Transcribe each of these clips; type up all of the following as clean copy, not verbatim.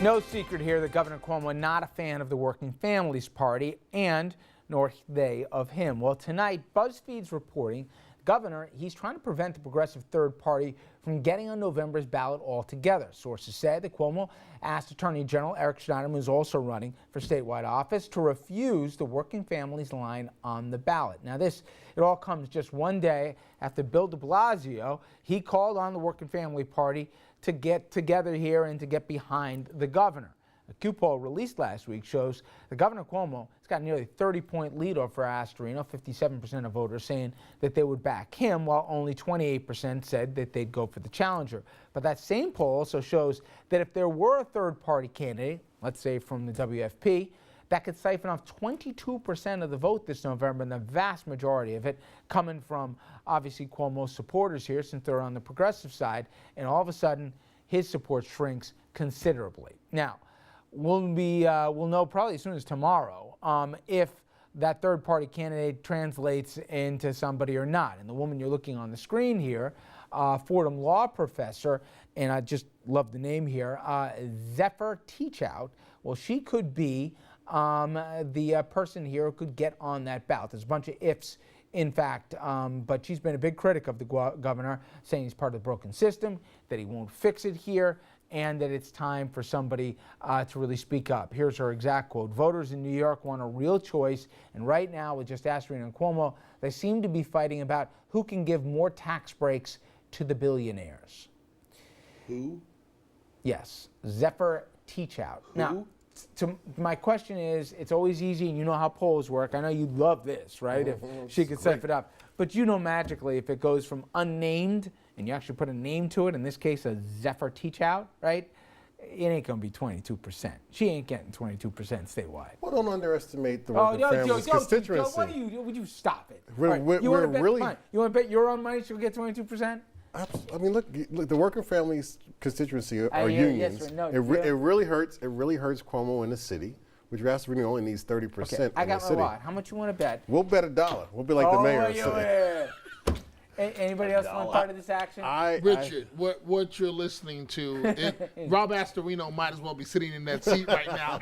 No secret here that Governor Cuomo not a fan of the Working Families Party, and nor they of him. Well, tonight, BuzzFeed's reporting, Governor, he's trying to prevent the progressive third party from getting on November's ballot altogether. Sources said that Cuomo asked Attorney General Eric Schneiderman, who's also running for statewide office, to refuse the Working Families line on the ballot. Now, it all comes just one day after Bill de Blasio, he called on the Working Family Party to get together here and to get behind the governor. A Q poll released last week shows that Governor Cuomo has got nearly 30-point lead over Astorino, 57% of voters saying that they would back him, while only 28% said that they'd go for the challenger. But that same poll also shows that if there were a third-party candidate, let's say from the WFP, that could siphon off 22% of the vote this November, and the vast majority of it coming from, obviously, Cuomo's supporters here, since they're on the progressive side, and all of a sudden, his support shrinks considerably. Now, we'll know probably as soon as tomorrow if that third-party candidate translates into somebody or not. And the woman you're looking on the screen here, Fordham law professor, and I just love the name here, Zephyr Teachout. Well, she could be the person here who could get on that ballot. There's a bunch of ifs, in fact, but she's been a big critic of the governor, saying he's part of the broken system, that he won't fix it here, and that it's time for somebody to really speak up. Here's her exact quote. Voters in New York want a real choice, and right now, with just Astorino and Cuomo, they seem to be fighting about who can give more tax breaks to the billionaires. Who? Yes, Zephyr Teachout. Who? Now, my question is, it's always easy, and you know how polls work. I know you love this, right? If she could set it up. But you know magically if it goes from unnamed, and you actually put a name to it, in this case a Zephyr Teachout, right? It ain't going to be 22%. She ain't getting 22% statewide. Well, don't underestimate the Working Families constituency. Joe, would you stop it? You want to bet your own money she'll get 22%? I mean, look, the Working Families constituency are unions. Yes, no, it really hurts. It really hurts Cuomo in the city, which Astorino only needs 30%. Okay, I got my lot. How much you want to bet? We'll bet $1. We'll be like the mayor. Yeah. Anybody else want part of this action? Richard, what you're listening to, Rob Astorino might as well be sitting in that seat right now.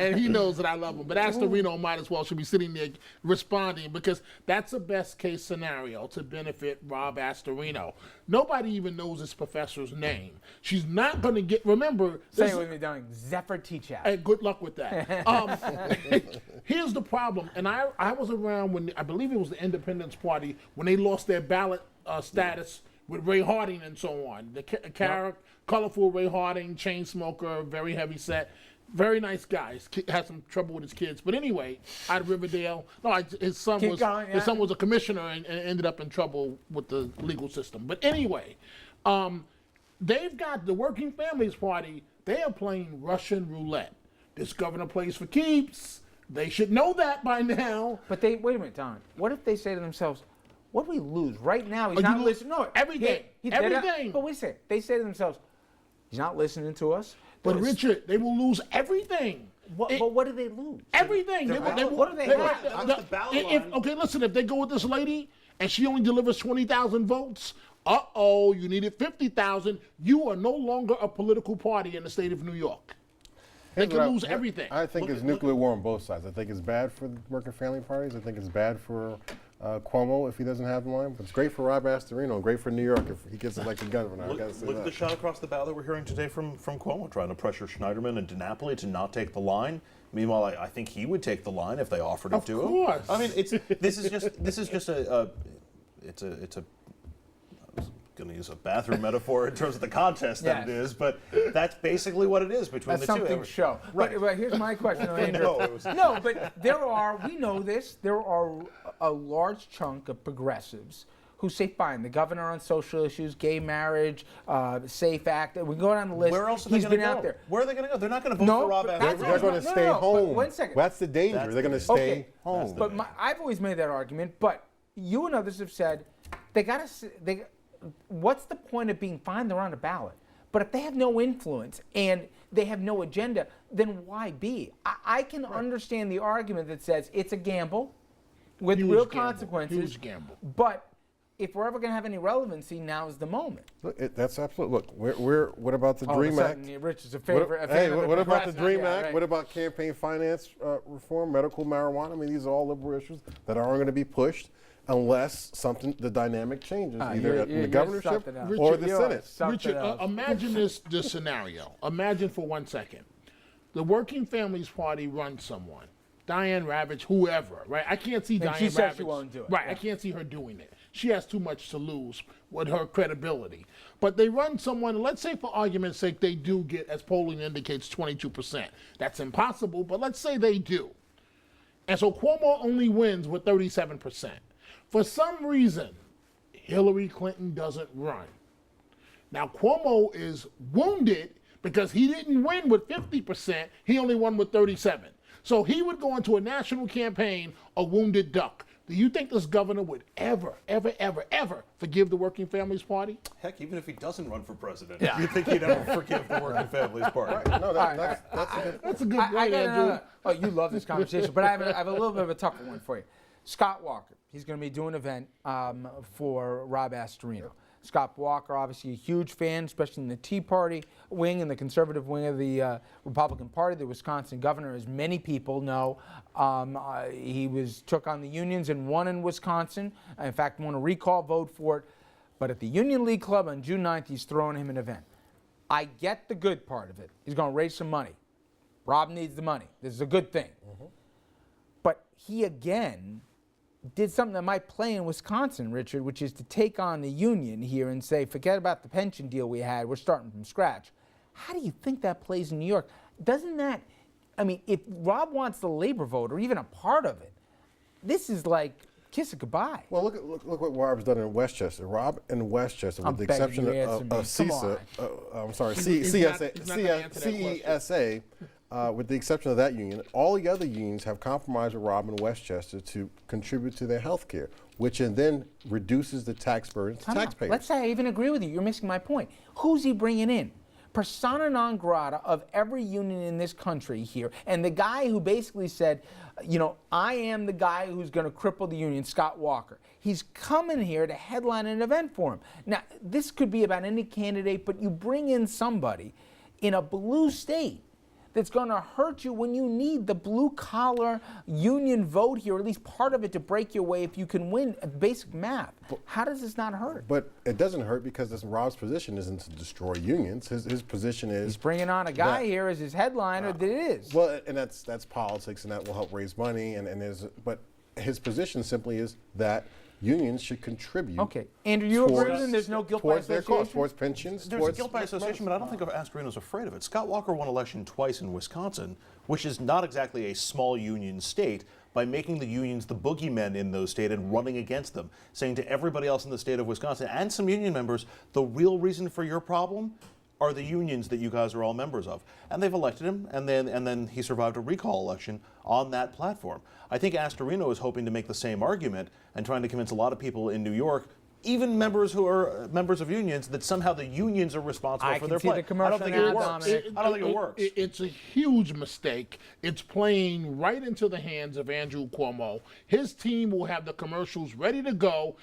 And he knows that I love him. But Astorino might as well should be sitting there responding, because that's a best case scenario to benefit Rob Astorino. Nobody even knows this professor's name. She's not going to get, remember. Say it with me, darling. Zephyr Teachout. Hey, good luck with that. Here's the problem, and I was around when, I believe it was the Independence Party, when they lost their ballot status with Ray Harding and so on. The colorful Ray Harding, chain smoker, very heavy set, very nice guy. Had some trouble with his kids, but anyway, out of Riverdale. No, his son was a commissioner and ended up in trouble with the legal system. But anyway, they've got the Working Families Party. They are playing Russian roulette. This governor plays for keeps. They should know that by now. But wait a minute, Don. What if they say to themselves, what do we lose? Right now, he's not listening. No, everything. Everything. But wait a second. They say to themselves, he's not listening to us. But Richard, they will lose everything. But what do they lose? Everything. What do they have? Okay, listen, if they go with this lady and she only delivers 20,000 votes, you needed 50,000. You are no longer a political party in the state of New York. They can lose everything. I think it's nuclear war on both sides. I think it's bad for the Working Family Parties. I think it's bad for Cuomo if he doesn't have one. But it's great for Rob Astorino, great for New York if he gets elected governor. Look at the shot across the bow that we're hearing today from Cuomo, trying to pressure Schneiderman and DiNapoli to not take the line. Meanwhile, I think he would take the line if they offered it to him. Of course. I mean, this is just a going to use a bathroom metaphor in terms of the contest that it is, but that's basically what it is between the two. That's something show. Right. But here's my question. No, but we know this, there are a large chunk of progressives who say, fine, the governor on social issues, gay marriage, SAFE Act, we go down the list. Where else are they going to go? Out there. Where are they going to go? They're not going to vote for Rob Astorino. They're going to stay home. One second. That's the danger. They're going to stay home. But I've always made that argument, but you and others have said, what's the point of being fine? They're on a ballot. But if they have no influence and they have no agenda, then why be? I can understand the argument that says it's a gamble with real consequences. Huge gamble. But if we're ever going to have any relevancy, now is the moment. Look, that's absolute. Look, what about the All of a Dream Act? sudden, Rich is a What, favorite. a fan of the what about the progressive. Dream Yeah, Act? right. What about campaign finance reform, medical marijuana? I mean, these are all liberal issues that aren't going to be pushed unless the dynamic changes, either in the you're governorship something else. or Richard, the you are Senate. something Richard, else. imagine this scenario. Imagine for 1 second. The Working Families Party runs someone. Diane Ravitch, whoever, right? I can't see Diane she said Ravitch. she won't do it. Right, Yeah. I can't see her doing it. She has too much to lose with her credibility. But they run someone, let's say for argument's sake, they do get, as polling indicates, 22%. That's impossible, but let's say they do. And so Cuomo only wins with 37%. For some reason, Hillary Clinton doesn't run. Now, Cuomo is wounded because he didn't win with 50%, he only won with 37. So he would go into a national campaign a wounded duck. Do you think this governor would ever forgive the Working Families Party? Heck, even if he doesn't run for president, you think he'd ever forgive the Working Families Party? No, that's a good. That's a good I point, got Andrew. another. Oh, you love this conversation, but I have a little bit of a tougher one for you. Scott Walker, he's going to be doing an event for Rob Astorino. Scott Walker, obviously a huge fan, especially in the Tea Party wing and the conservative wing of the Republican Party. The Wisconsin governor, as many people know, he took on the unions and won in Wisconsin. In fact, won a recall vote for it. But at the Union League Club on June 9th, he's throwing him an event. I get the good part of it. He's going to raise some money. Rob needs the money. This is a good thing. But he, again, did something that might play in Wisconsin, Richard, which is to take on the union here and say, forget about the pension deal we had. We're starting from scratch. How do you think that plays in New York? Doesn't that, I mean, if Rob wants the labor vote or even a part of it, this is like kiss it goodbye. Well, look what Rob's done in Westchester. Rob in Westchester, with the exception begging you to of answer me. Come CISA, I'm sorry, He's not gonna answer that CESA, with the exception of that union, all the other unions have compromised with Rob in Westchester to contribute to their health care, which then reduces the tax burden to Time out. taxpayers. Let's say I even agree with you. You're missing my point. Who's he bringing in? Persona non grata of every union in this country here, and the guy who basically said, you know, I am the guy who's going to cripple the union, Scott Walker. He's coming here to headline an event for him. Now, this could be about any candidate, but you bring in somebody in a blue state that's going to hurt you when you need the blue-collar union vote here, or at least part of it to break your way if you can win basic math. How does this not hurt? But it doesn't hurt because Rob's position isn't to destroy unions. His position is He's bringing on a guy here as his headliner that is. well, and that's politics, and that will help raise money. But his position simply is that unions should contribute. Okay, Andrew, you agree with him? There's no guilt by towards their association? costs, towards pensions, There's towards a guilt by association, but I don't think Astorino's afraid of it. Scott Walker won election twice in Wisconsin, which is not exactly a small union state, by making the unions the boogeymen in those states and running against them, saying to everybody else in the state of Wisconsin and some union members, the real reason for your problem are the unions that you guys are all members of. And they've elected him, and then he survived a recall election on that platform. I think Astorino is hoping to make the same argument and trying to convince a lot of people in New York, even members who are members of unions, that somehow the unions are responsible I for can their see the plight. I commercial don't think now, it works. Dominic. I don't think it works. It's a huge mistake. It's playing right into the hands of Andrew Cuomo. His team will have the commercials ready to go.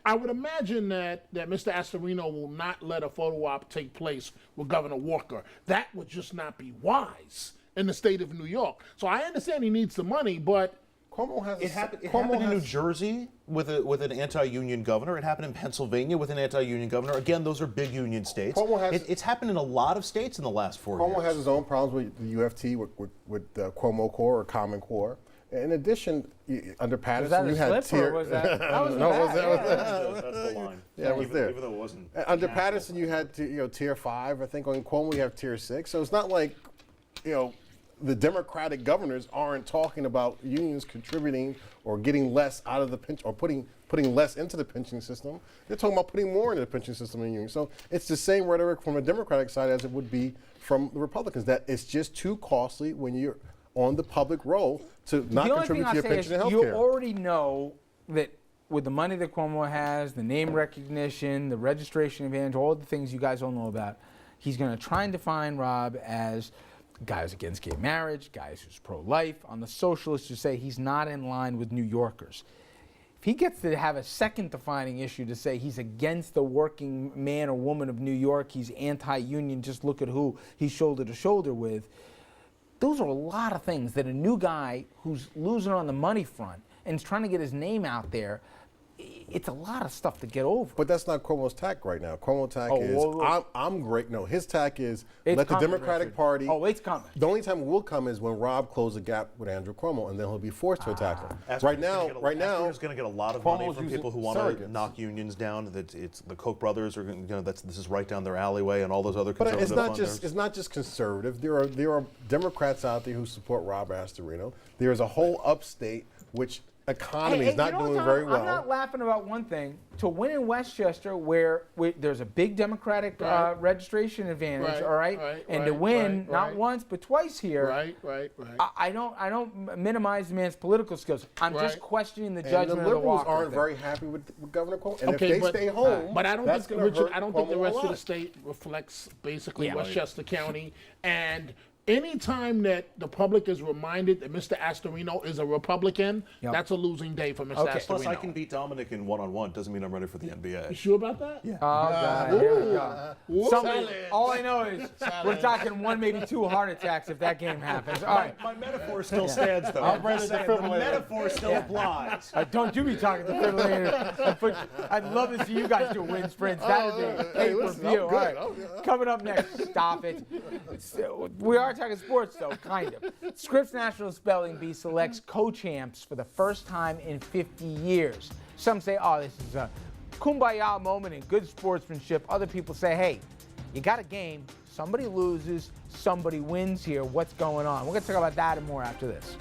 I would imagine that Mr. Astorino will not let a photo op take place with Governor Walker. That would just not be wise in the state of New York. So I understand he needs the money, but Cuomo has It happened in New Jersey with an anti-union governor. It happened in Pennsylvania with an anti-union governor. Again, those are big union states. It's happened in a lot of states in the last 4 years. Cuomo has his own problems with the UFT, with the Cuomo Core or Common Core. In addition, under Patterson, you had tier. Was that? That was That's the line. Yeah, it was there. Even though it wasn't. Under Patterson, you had tier 5. I think on Cuomo, you have tier 6. So it's not like, the Democratic governors aren't talking about unions contributing or getting less out of the pension or putting less into the pension system. They're talking about putting more into the pension system in unions. So it's the same rhetoric from the Democratic side as it would be from the Republicans, that it's just too costly when you're on the public roll to not contribute to your pension and health you care. already know that with the money that Cuomo has, the name recognition, the registration advantage, all the things you guys all know about, he's going to try and define Rob as guys against gay marriage, guys who's pro-life. On the socialists, who say he's not in line with New Yorkers. If he gets to have a second defining issue to say he's against the working man or woman of New York, he's anti-union, just look at who he's shoulder to shoulder with. Those are a lot of things that a new guy who's losing on the money front and is trying to get his name out there, it's a lot of stuff to get over. But that's not Cuomo's tack right now. Cuomo's tack is, I'm great. No, his tack is, It's let the coming, Democratic Richard. Party. Oh, it's coming. The only time it will come is when Rob closes the gap with Andrew Cuomo, and then he'll be forced to attack him. Right now, Astorino's going to get a lot of money Cuomo's from using people who want to surrogates. knock unions down. That it's the Koch brothers are going to, this is right down their alleyway, and all those other But conservative it's not just conservative. There are Democrats out there who support Rob Astorino. There's a whole upstate which economy is not you know doing what, very Tom? well. I'm not laughing about one thing. To win in Westchester, where there's a big Democratic Right. registration advantage, Right, all right, right, and to right, win right, not right. once but twice here, Right. I don't minimize the man's political skills. I'm just Right. questioning the And judgment the of the liberals Walker aren't thing. very happy with Governor Cuomo. And Okay, if they but- stay home, But I don't that's think, gonna Richard, hurt I don't think the Cuomo a rest of the lot. state reflects basically Yeah. Westchester County. And any time that the public is reminded that Mr. Astorino is a Republican, Yep. that's a losing day for Mr. Okay. Astorino. Plus, I can beat Dominic in one-on-one. Doesn't mean I'm ready for the You NBA. sure about that? Yeah. Oh, God, here we go. Ooh. Somebody, Salad. all I know is we're talking one, maybe two heart attacks if that game happens. All right. My metaphor still stands, though. I'm ready to The defibrillate. metaphor still applies. Don't you be talking to defibrillator. I'd love to see you guys do wind sprints. That is a hey, pay-per-view. listen, I'm All good. right. I'm- Coming up next, stop it. We are talking sports, though, kind of. Scripps National Spelling Bee selects co-champs for the first time in 50 years. Some say, oh, this is a kumbaya moment and good sportsmanship. Other people say, hey, you got a game. Somebody loses, somebody wins here. What's going on? We're going to talk about that and more after this.